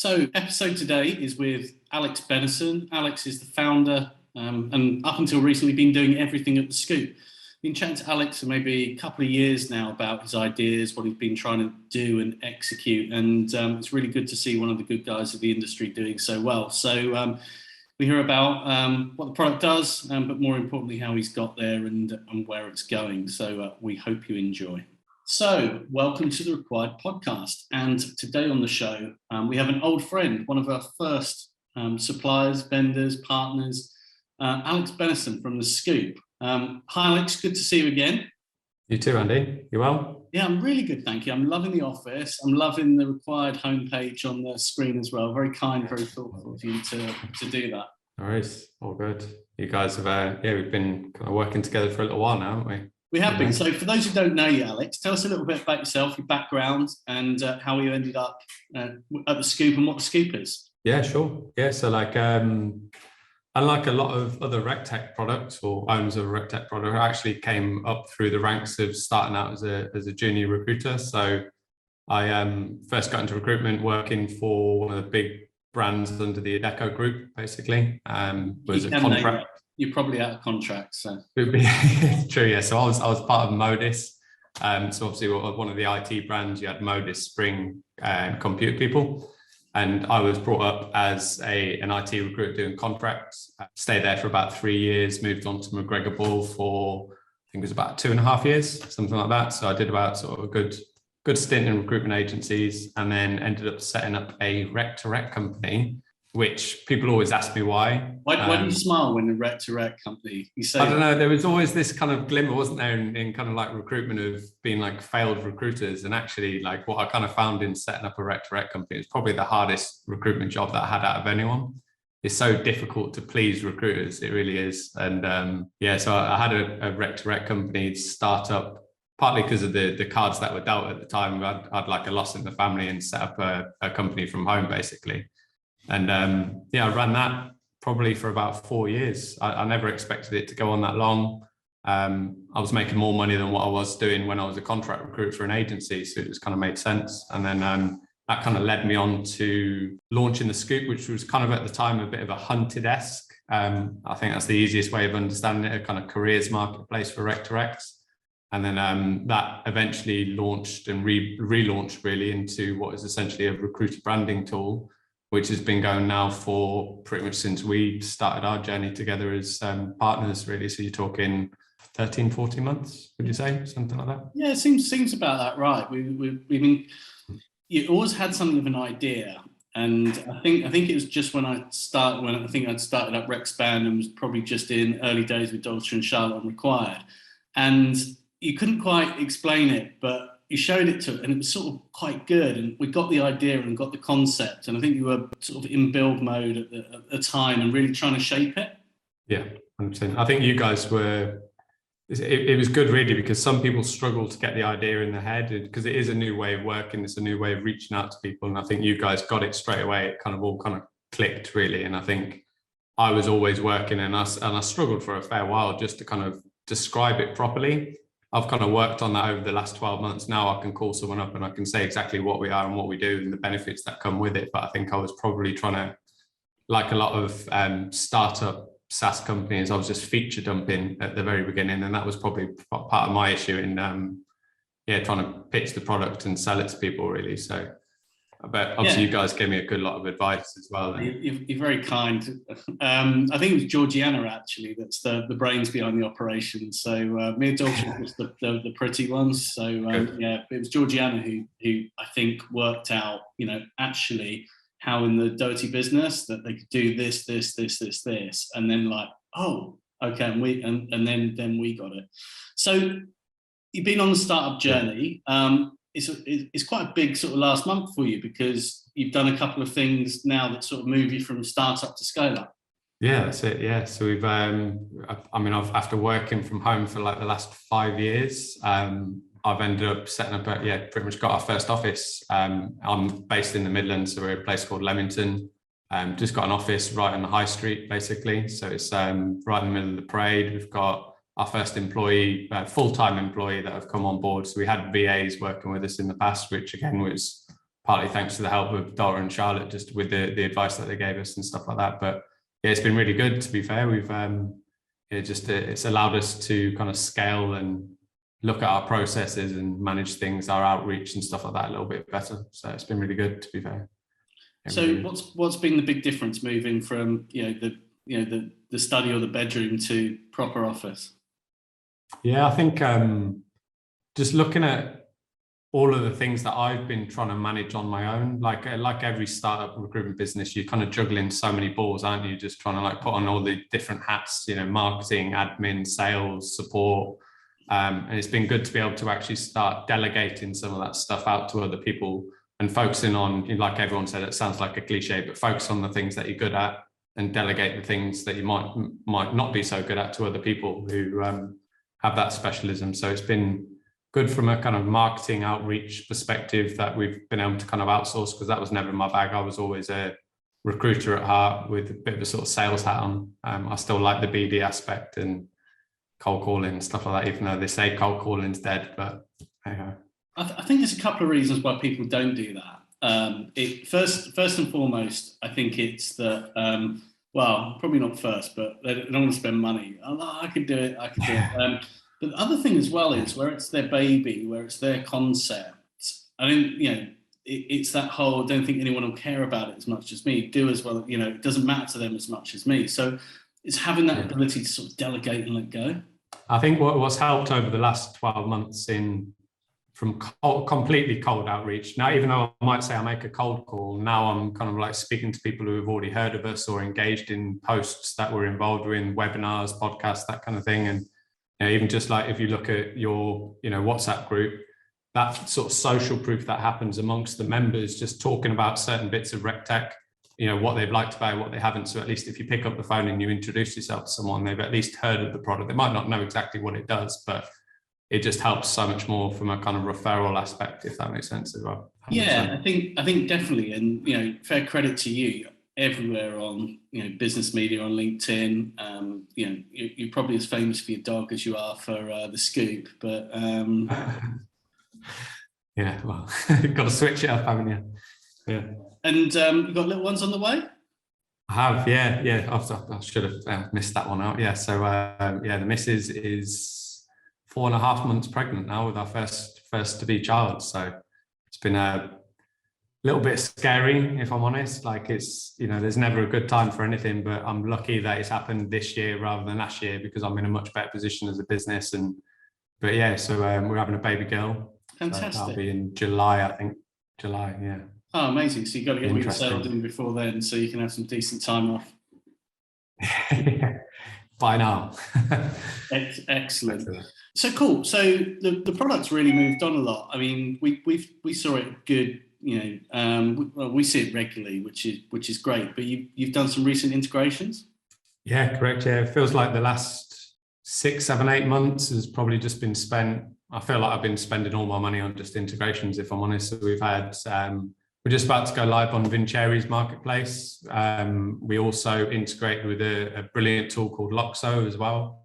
So, episode today is with Alex Bennison. Alex is the founder and up until recently been doing everything at The Scoop. Been chatting to Alex for maybe a couple of years now about his ideas, what he's been trying to do and execute. And it's really good to see one of the good guys of the industry doing so well. So we hear about what the product does, but more importantly, how he's got there and where it's going. So we hope you enjoy. So, welcome to the RecWired podcast. And today on the show, we have an old friend, one of our first suppliers, vendors, partners, Alex Bennison from The Scoop. Hi, Alex. Good to see you again. You too, Andy. You well? Yeah, I'm really good, thank you. I'm loving the office. I'm loving the RecWired homepage on the screen as well. Very kind, very thoughtful of you to do that. All right, all good. You guys have, we've been kind of working together for a little while now, haven't we? We have been. So for those who don't know you, Alex, tell us a little bit about yourself, your background, and how you ended up at The Scoop and what The Scoop is. Yeah, sure. Yeah, so unlike a lot of other RecTech products or owners of a RecTech product, I actually came up through the ranks of starting out as a junior recruiter. So I first got into recruitment working for one of the big brands under the Adecco group, basically. Was a contract. You're probably out of contract, so. True, yeah. So I was part of Modis. So obviously one of the IT brands, you had Modis, Spring, and Compute People. And I was brought up as an IT recruiter doing contracts. Stayed there for about 3 years, moved on to McGregor Ball for, I think it was about 2.5 years, something like that. So I did about sort of a good stint in recruitment agencies, and then ended up setting up a rec-to-rec company, which people always ask me why. Why do you smile when the rec-to-rec company? You say, I don't know, there was always this kind of glimmer, wasn't there, in kind of like recruitment of being like failed recruiters. And actually like what I kind of found in setting up a rec-to-rec company is probably the hardest recruitment job that I had out of anyone. It's so difficult to please recruiters, it really is. And so I had a rec-to-rec company start up, partly because of the cards that were dealt at the time. I'd like a loss in the family and set up a company from home, basically. And I ran that probably for about 4 years. I never expected it to go on that long. I was making more money than what I was doing when I was a contract recruit for an agency, so it just kind of made sense. And then that kind of led me on to launching The Scoop, which was kind of at the time a bit of a hunted-esque. I think that's the easiest way of understanding it, a kind of careers marketplace for rec-to-recs. And then that eventually launched and relaunched really into what is essentially a recruiter branding tool, which has been going now for pretty much since we started our journey together as partners, really. So you're talking 13, 14 months, would you say? Something like that? Yeah, it seems about that, right. You always had something of an idea. And I think it was just when I'd started up RecSpan and was probably just in early days with Dolce and Charlotte on RecWired. And you couldn't quite explain it, but you showed it to it and it was sort of quite good, and we got the idea and got the concept, and I think you were sort of in build mode at the time and really trying to shape it. Yeah, 100%. I think you guys were, it was good really, because some people struggle to get the idea in their head because it is a new way of working, it's a new way of reaching out to people, and I think you guys got it straight away. It kind of all kind of clicked really, and I think I was always working and I struggled for a fair while just to kind of describe it properly. I've kind of worked on that over the last 12 months. Now I can call someone up and I can say exactly what we are and what we do and the benefits that come with it. But I think I was probably trying to, like a lot of startup SaaS companies, I was just feature dumping at the very beginning. And that was probably part of my issue in, trying to pitch the product and sell it to people really. So, but obviously you guys gave me a good lot of advice as well. You're very kind. I think it was Georgiana actually that's the brains behind the operation. So me and Dolce was the pretty ones. So it was Georgiana who I think worked out, actually how in the dirty business that they could do this, and then like, oh, okay, and then we got it. So you've been on the startup journey. It's quite a big sort of last month for you because you've done a couple of things now that sort of move you from startup to scale up. Yeah, that's it. Yeah. So we've, after working from home for like the last 5 years, I've ended up setting up, pretty much got our first office. I'm based in the Midlands, so we're at a place called Leamington. Just got an office right on the high street, basically. So it's right in the middle of the parade. We've got our first employee, full-time employee that have come on board. So we had VAs working with us in the past, which again was partly thanks to the help of Dora and Charlotte, just with the advice that they gave us and stuff like that. But yeah, it's been really good, to be fair. We've it's allowed us to kind of scale and look at our processes and manage things, our outreach and stuff like that a little bit better. So it's been really good, to be fair. So what's been the big difference moving from the study or the bedroom to proper office? Yeah, I think just looking at all of the things that I've been trying to manage on my own, like every startup recruitment business, you're kind of juggling so many balls, aren't you? Just trying to like put on all the different hats, marketing, admin, sales, support. And it's been good to be able to actually start delegating some of that stuff out to other people and focusing on, like everyone said, it sounds like a cliche, but focus on the things that you're good at and delegate the things that you might not be so good at to other people who have that specialism. So it's been good from a kind of marketing outreach perspective that we've been able to kind of outsource, because that was never my bag. I was always a recruiter at heart with a bit of a sort of sales hat on. I still like the BD aspect and cold calling and stuff like that, even though they say cold calling's dead, but hey ho. I think there's a couple of reasons why people don't do that. First and foremost, I think it's that, well, probably not first, but they don't want to spend money. Oh, I could do it. But the other thing as well is where it's their baby, where it's their concept. I think, it's that whole, don't think anyone will care about it as much as me, do as well, it doesn't matter to them as much as me. So it's having that ability to sort of delegate and let go. I think what's helped over the last 12 months from completely cold outreach. Now, even though I might say I make a cold call, now I'm kind of like speaking to people who have already heard of us or engaged in posts that we're involved in, webinars, podcasts, that kind of thing. And even just like if you look at your WhatsApp group, that sort of social proof that happens amongst the members, just talking about certain bits of RecTech, what they've liked about it, what they haven't. So at least if you pick up the phone and you introduce yourself to someone, they've at least heard of the product. They might not know exactly what it does, but it just helps so much more from a kind of referral aspect, if that makes sense as well. 100%. Yeah, I think definitely. And, fair credit to you, everywhere on, business media, on LinkedIn, you're probably as famous for your dog as you are for the scoop, but... Yeah, well, you've got to switch it up, haven't you? Yeah. And you've got little ones on the way? I have, yeah. I should have missed that one out. Yeah, so the missus is 4.5 months pregnant now with our first to be child. So it's been a little bit scary, if I'm honest. Like it's, there's never a good time for anything, but I'm lucky that it's happened this year rather than last year, because I'm in a much better position as a business. So we're having a baby girl. Fantastic. So that'll be in July, I think. July, yeah. Oh, amazing. So you've got to get all your settled in before then so you can have some decent time off. By now. Excellent. So cool. So the product's really moved on a lot. I mean, we saw it good, we see it regularly, which is great, but you've done some recent integrations? Yeah, correct. Yeah, it feels like the last 6, 7, 8 months has probably just been spent. I feel like I've been spending all my money on just integrations, if I'm honest. So we've had, we're just about to go live on Vinceri's marketplace. We also integrated with a brilliant tool called Loxo as well.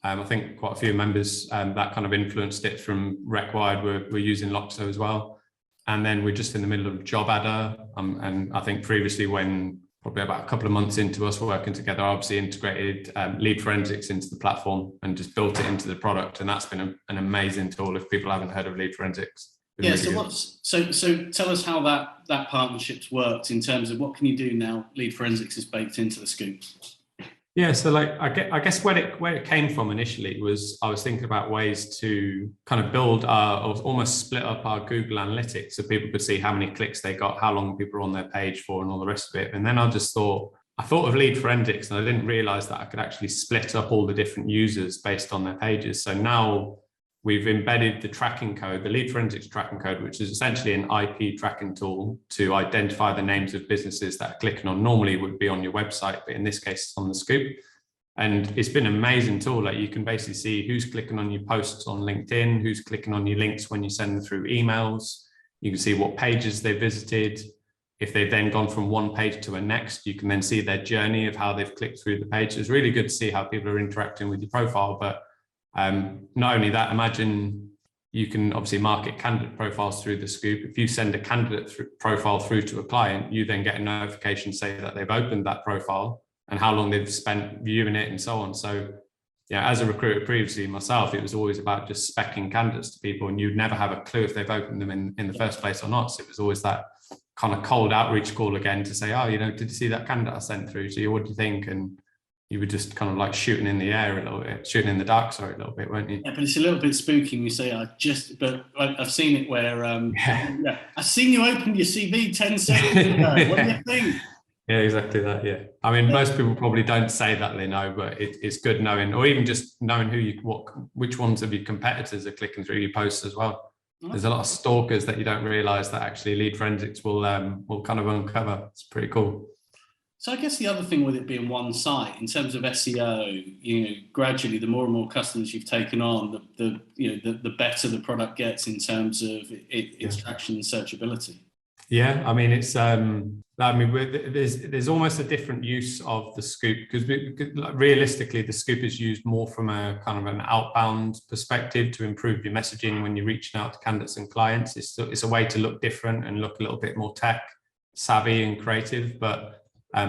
I think quite a few members that kind of influenced it from RecWired were using Loxo as well. And then we're just in the middle of Job Adder. And I think previously, when probably about a couple of months into us working together, I obviously integrated lead forensics into the platform and just built it into the product. And that's been an amazing tool if people haven't heard of lead forensics. Yeah, really so tell us how that partnership's worked in terms of what can you do now lead forensics is baked into the scoop. Yeah, so I guess where it came from initially was I was thinking about ways to kind of build or almost split up our Google Analytics so people could see how many clicks they got, how long people were on their page for, and all the rest of it. And then I thought of lead forensics, and I didn't realize that I could actually split up all the different users based on their pages. So now we've embedded the tracking code, the lead forensics tracking code, which is essentially an IP tracking tool to identify the names of businesses that are clicking on. Normally would be on your website, but in this case, it's on the scoop. And it's been an amazing tool. Like you can basically see who's clicking on your posts on LinkedIn, who's clicking on your links when you send them through emails. You can see what pages they visited. If they've then gone from one page to a next, you can then see their journey of how they've clicked through the page. It's really good to see how people are interacting with your profile, but not only that, imagine you can obviously market candidate profiles through the Scoop. If you send a candidate profile through to a client, you then get a notification say that they've opened that profile and how long they've spent viewing it and so on. So yeah, as a recruiter previously myself, it was always about just speccing candidates to people, and you'd never have a clue if they've opened them in the first place or not. So it was always that kind of cold outreach call again to say, oh, did you see that candidate I sent through to you? What do you think? And you were just kind of like shooting in the air a little bit, shooting in the dark, sorry, a little bit, weren't you? Yeah, but it's a little bit spooky when you say, but I've seen it where, I've seen you open your CV 10 seconds ago. What do you think? Yeah, exactly that. Yeah, I mean, most people probably don't say that they know, but it's good knowing, or even just knowing which ones of your competitors are clicking through your posts as well. There's a lot of stalkers that you don't realise that actually Lead Forensics will kind of uncover. It's pretty cool. So I guess the other thing with it being one site in terms of SEO, gradually the more and more customers you've taken on, the better the product gets in terms of its traction and searchability. Yeah, I mean, there's almost a different use of the Scoop because realistically, the Scoop is used more from a kind of an outbound perspective to improve your messaging when you're reaching out to candidates and clients. It's a way to look different and look a little bit more tech savvy and creative, but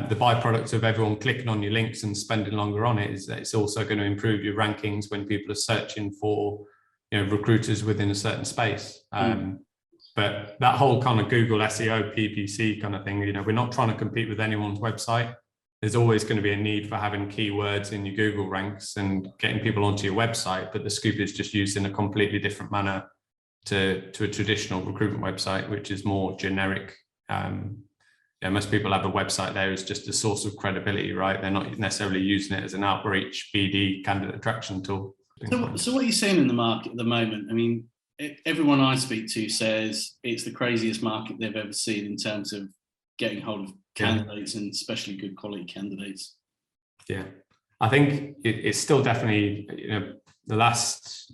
the byproduct of everyone clicking on your links and spending longer on it is that it's also going to improve your rankings when people are searching for recruiters within a certain space. But that whole kind of Google SEO, PPC kind of thing, we're not trying to compete with anyone's website. There's always going to be a need for having keywords in your Google ranks and getting people onto your website. But the Scoop is just used in a completely different manner to a traditional recruitment website, which is more generic. Most people have a website there as just a source of credibility, right? They're not necessarily using it as an outreach BD candidate attraction tool. So what are you seeing in the market at the moment? I mean, everyone I speak to says it's the craziest market they've ever seen in terms of getting hold of candidates and especially good quality candidates. Yeah, I think it's still definitely, the last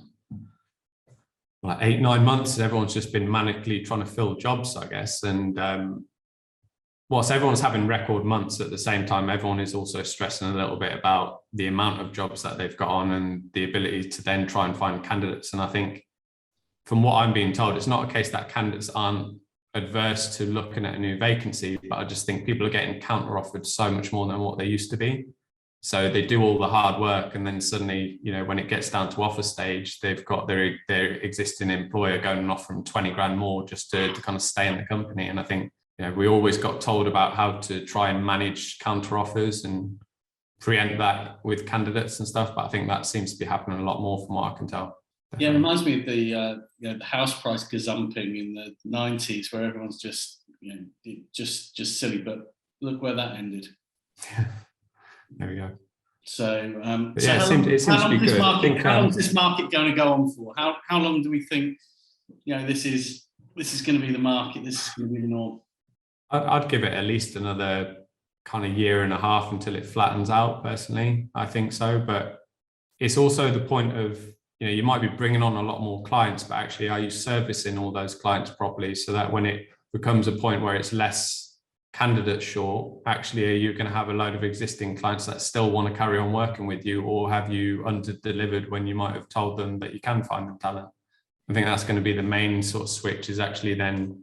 8-9 months, everyone's just been manically trying to fill jobs, I guess. And whilst everyone's having record months at the same time, everyone is also stressing a little bit about the amount of jobs that they've got on and the ability to then try and find candidates. And I think from what I'm being told, it's not a case that candidates aren't adverse to looking at a new vacancy, but I just think people are getting counter offered so much more than what they used to be. So they do all the hard work, and then suddenly, when it gets down to offer stage, they've got their existing employer going and offering 20 grand more just to kind of stay in the company. And I think, we always got told about how to try and manage counter offers and preempt that with candidates and stuff, but I think that seems to be happening a lot more from what I can tell. Yeah, it reminds me of the house price gazumping in the 90s, where everyone's just just silly. But look where that ended. There we go. So, it seems to be good. How long is this market going to go on for? How long do we think this is going to be the market? This is going to be the norm. I'd give it at least another kind of year and a half until it flattens out. Personally, I think so. But it's also the point of you might be bringing on a lot more clients, but actually, are you servicing all those clients properly so that when it becomes a point where it's less candidate short, actually, are you going to have a load of existing clients that still want to carry on working with you, or have you under-delivered when you might have told them that you can find them talent? I think that's going to be the main sort of switch, is actually then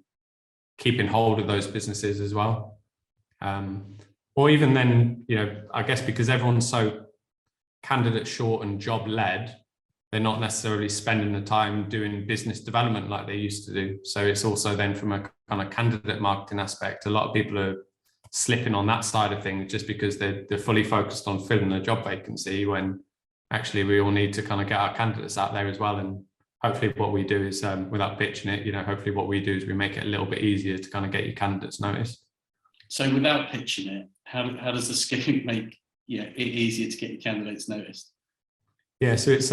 keeping hold of those businesses as well. Or even then, I guess because everyone's so candidate short and job led, they're not necessarily spending the time doing business development like they used to do. So it's also then from a kind of candidate marketing aspect, a lot of people are slipping on that side of things just because they're fully focused on filling a job vacancy, when actually we all need to kind of get our candidates out there as well. And hopefully what we do is, without pitching it, hopefully what we do is we make it a little bit easier to kind of get your candidates noticed. So without pitching it, how does the Scoop make it easier to get your candidates noticed? Yeah, so it's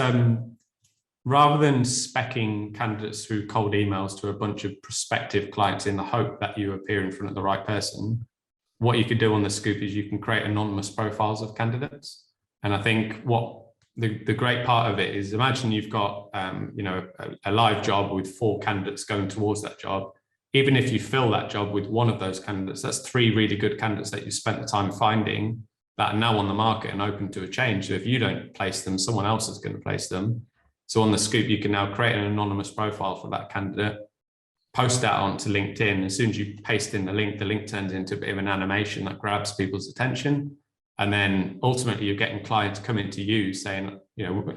rather than speccing candidates through cold emails to a bunch of prospective clients in the hope that you appear in front of the right person, what you could do on the Scoop is you can create anonymous profiles of candidates. And I think what the great part of it is, imagine you've got a live job with 4 candidates going towards that job. Even if you fill that job with one of those candidates, that's 3 really good candidates that you spent the time finding that are now on the market and open to a change. So if you don't place them, someone else is going to place them. So on the Scoop, you can now create an anonymous profile for that candidate, post that onto LinkedIn. As soon as you paste in the link turns into a bit of an animation that grabs people's attention. And then ultimately you're getting clients coming to you saying,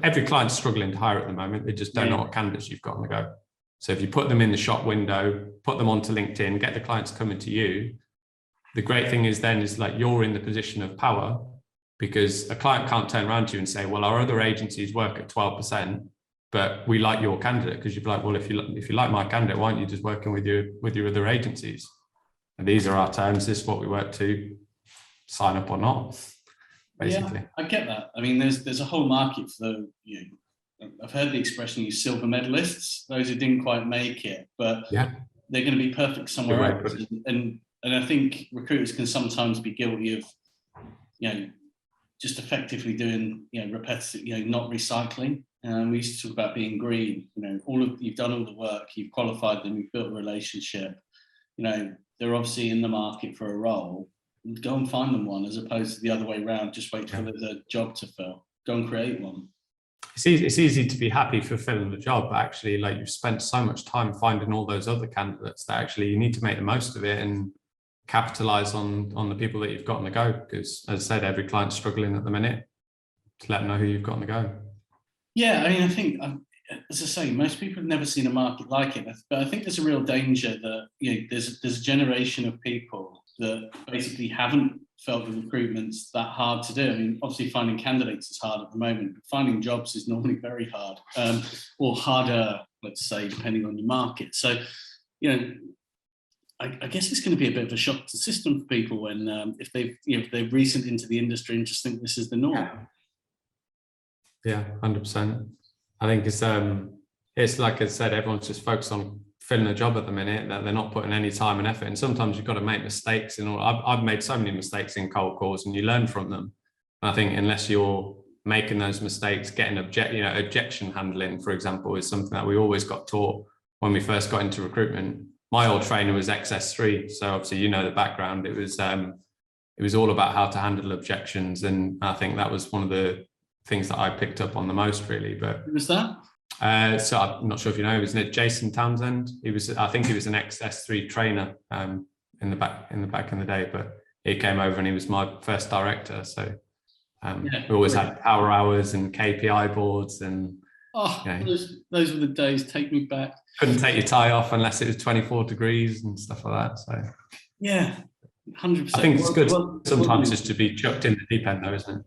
every client's struggling to hire at the moment. They just don't know what candidates you've got on the go. So if you put them in the shop window, put them onto LinkedIn, get the clients coming to you, the great thing is then is like you're in the position of power, because a client can't turn around to you and say, well, our other agencies work at 12%, but we like your candidate. Because you'd be like, well, if you like my candidate, why aren't you just working with your other agencies? And these are our terms. This is what we work to. Sign up or not, basically. Yeah, I get that. I mean, there's a whole market for I've heard the expression, you silver medalists, those who didn't quite make it, but they're going to be perfect somewhere else. And I think recruiters can sometimes be guilty of, just effectively doing, repetitive, not recycling. We used to talk about being green. You've done all the work, you've qualified them, you've built a relationship. They're obviously in the market for a role. Go and find them one, as opposed to the other way around. Just wait for the job to fill. Go and create one. It's easy to be happy fulfilling the job, but actually, like, you've spent so much time finding all those other candidates that actually you need to make the most of it and capitalize on the people that you've got on the go. Because, as I said, every client's struggling at the minute. To let them know who you've got on the go. Yeah, I mean, I think, as I say, most people have never seen a market like it, but I think there's a real danger that there's a generation of people that basically haven't felt the recruitment's that hard to do. I mean, obviously finding candidates is hard at the moment, but finding jobs is normally very hard, or harder, let's say, depending on your market. So, I guess it's going to be a bit of a shock to the system for people when if they're recent into the industry and just think this is the norm. Yeah, 100%. I think it's like I said, everyone's just focused on filling a job at the minute, that they're not putting any time and effort. And sometimes you've got to make mistakes. I've made so many mistakes in cold calls, and you learn from them. And I think unless you're making those mistakes, getting objection handling, for example, is something that we always got taught when we first got into recruitment. My old trainer was XS3, so obviously the background. It was all about how to handle objections, and I think that was one of the things that I picked up on the most, really. But who was that? So I'm not sure if you know, was it Jason Townsend? I think he was an XS3 trainer in the back in the day, but he came over and he was my first director. So we always had power hours and KPI boards, and those were the days. Take me back. Couldn't take your tie off unless it was 24 degrees and stuff like that. So 100%. I think it's good sometimes just to be chucked in the deep end, though, isn't it?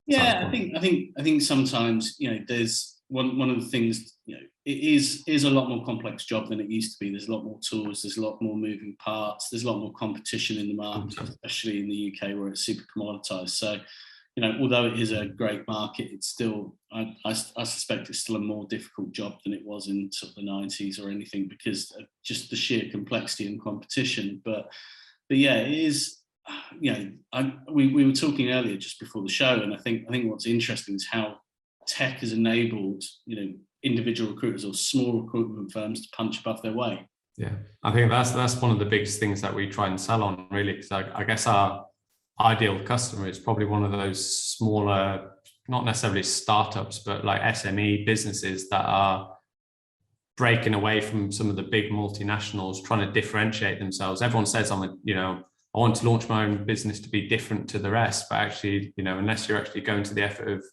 Yeah, I think sometimes there's one of the things, it is a lot more complex job than it used to be. There's a lot more tools, there's a lot more moving parts, there's a lot more competition in the market, especially in the UK where it's super commoditized. So, although it is a great market, it's still, I suspect it's still a more difficult job than it was in sort of the 90s or anything, because of just the sheer complexity and competition. But yeah, it is. We were talking earlier just before the show, and I think what's interesting is how tech has enabled individual recruiters or small recruitment firms to punch above their weight. Yeah, I think that's one of the biggest things that we try and sell on, really, because I guess our ideal customer is probably one of those smaller, not necessarily startups, but like SME businesses that are breaking away from some of the big multinationals, trying to differentiate themselves. Everyone says I want to launch my own business to be different to the rest, but actually, unless you're actually going to the effort of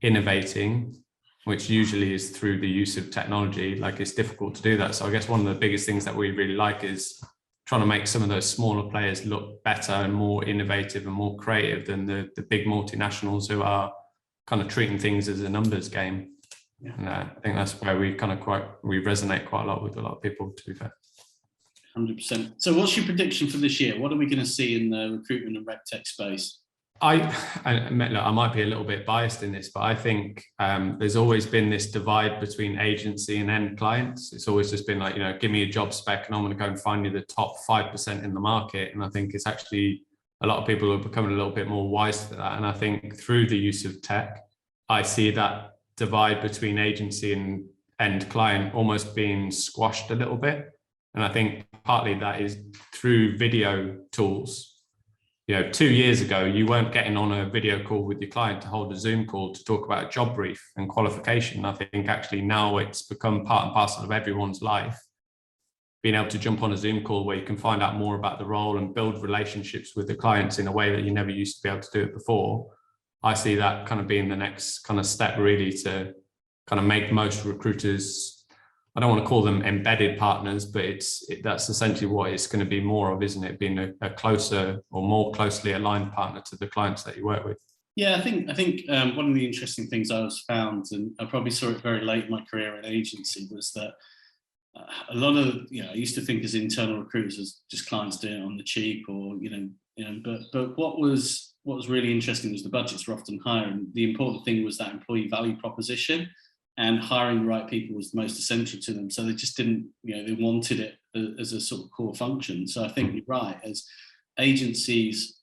innovating, which usually is through the use of technology, like, it's difficult to do that. So I guess one of the biggest things that we really like is trying to make some of those smaller players look better and more innovative and more creative than the big multinationals who are kind of treating things as a numbers game. Yeah. And I think that's where we resonate quite a lot with a lot of people, to be fair. 100%. So what's your prediction for this year? What are we going to see in the recruitment and rec tech space? I might be a little bit biased in this, but I think there's always been this divide between agency and end clients. It's always just been like, give me a job spec and I'm going to go and find you the top 5% in the market. And I think it's actually a lot of people are becoming a little bit more wise to that. And I think through the use of tech, I see that divide between agency and end client almost being squashed a little bit. And I think partly that is through video tools. 2 years ago, you weren't getting on a video call with your client to hold a Zoom call to talk about a job brief and qualification. I think actually now it's become part and parcel of everyone's life, being able to jump on a Zoom call where you can find out more about the role and build relationships with the clients in a way that you never used to be able to do it before. I see that kind of being the next kind of step, really, to kind of make most recruiters, I don't want to call them embedded partners, but that's essentially what it's going to be more of, isn't it? Being a closer or more closely aligned partner to the clients that you work with. Yeah, I think one of the interesting things I found, and I probably saw it very late in my career in agency, was that a lot of, I used to think as internal recruiters as just clients doing it on the cheap, or but what was really interesting was the budgets were often higher, and the important thing was that employee value proposition, and hiring the right people was the most essential to them. So they just didn't, they wanted it as a sort of core function. So I think you're right, as agencies,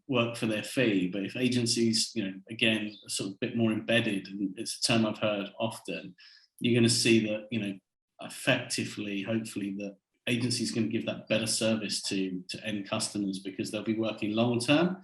work for their fee, but if agencies, again, are sort of a bit more embedded, and it's a term I've heard often, you're going to see that, effectively, hopefully, that agencies going to give that better service to end customers, because they'll be working long term.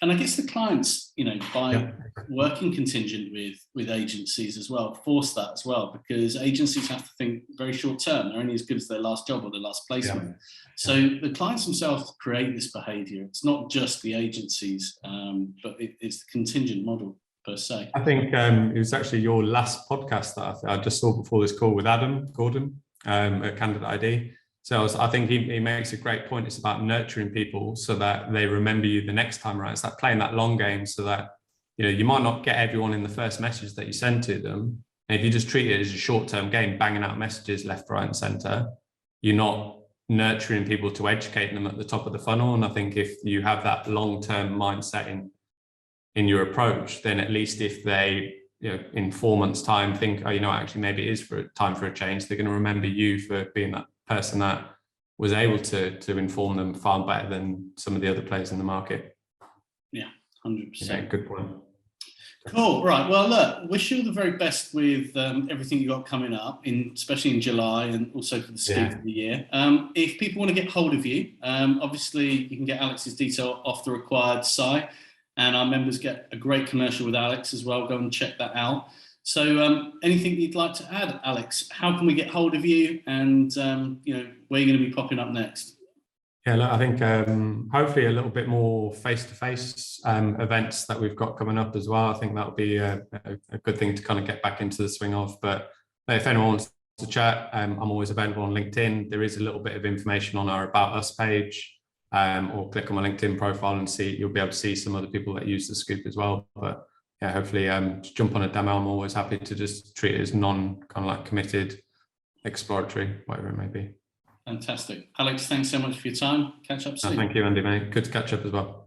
And I guess the clients, by working contingent with agencies as well, force that as well, because agencies have to think very short term. They're only as good as their last job or their last placement. Yeah. So the clients themselves create this behaviour. It's not just the agencies, but it's the contingent model per se. I think it was actually your last podcast that I just saw before this call with Adam Gordon at Candidate ID. So I think he makes a great point. It's about nurturing people so that they remember you the next time around. It's like playing that long game, so that you might not get everyone in the first message that you send to them. And if you just treat it as a short-term game, banging out messages left, right, and centre, you're not nurturing people to educate them at the top of the funnel. And I think if you have that long-term mindset in your approach, then at least if they in 4 months' time think, actually maybe it is time for a change, they're going to remember you for being that person that was able to inform them far better than some of the other players in the market. Yeah, 100%. Yeah, good point. Cool. Right. Well, look, wish you all the very best with everything you got coming up, especially in July, and also for the Scoop of the year. If people want to get hold of you, obviously you can get Alex's detail off the RecWired site, and our members get a great commercial with Alex as well. Go and check that out. So anything you'd like to add, Alex? How can we get hold of you, and where you're going to be popping up next? Yeah, look, I think hopefully a little bit more face-to-face events that we've got coming up as well. I think that'll be a good thing to kind of get back into the swing of. But if anyone wants to chat, I'm always available on LinkedIn. There is a little bit of information on our About Us page, or click on my LinkedIn profile and you'll be able to see some other people that use the Scoop as well. But yeah, hopefully just jump on a demo. I'm always happy to just treat it as committed, exploratory, whatever it may be. Fantastic. Alex, thanks so much for your time. Catch up soon. Thank you, Andy, mate. Good to catch up as well.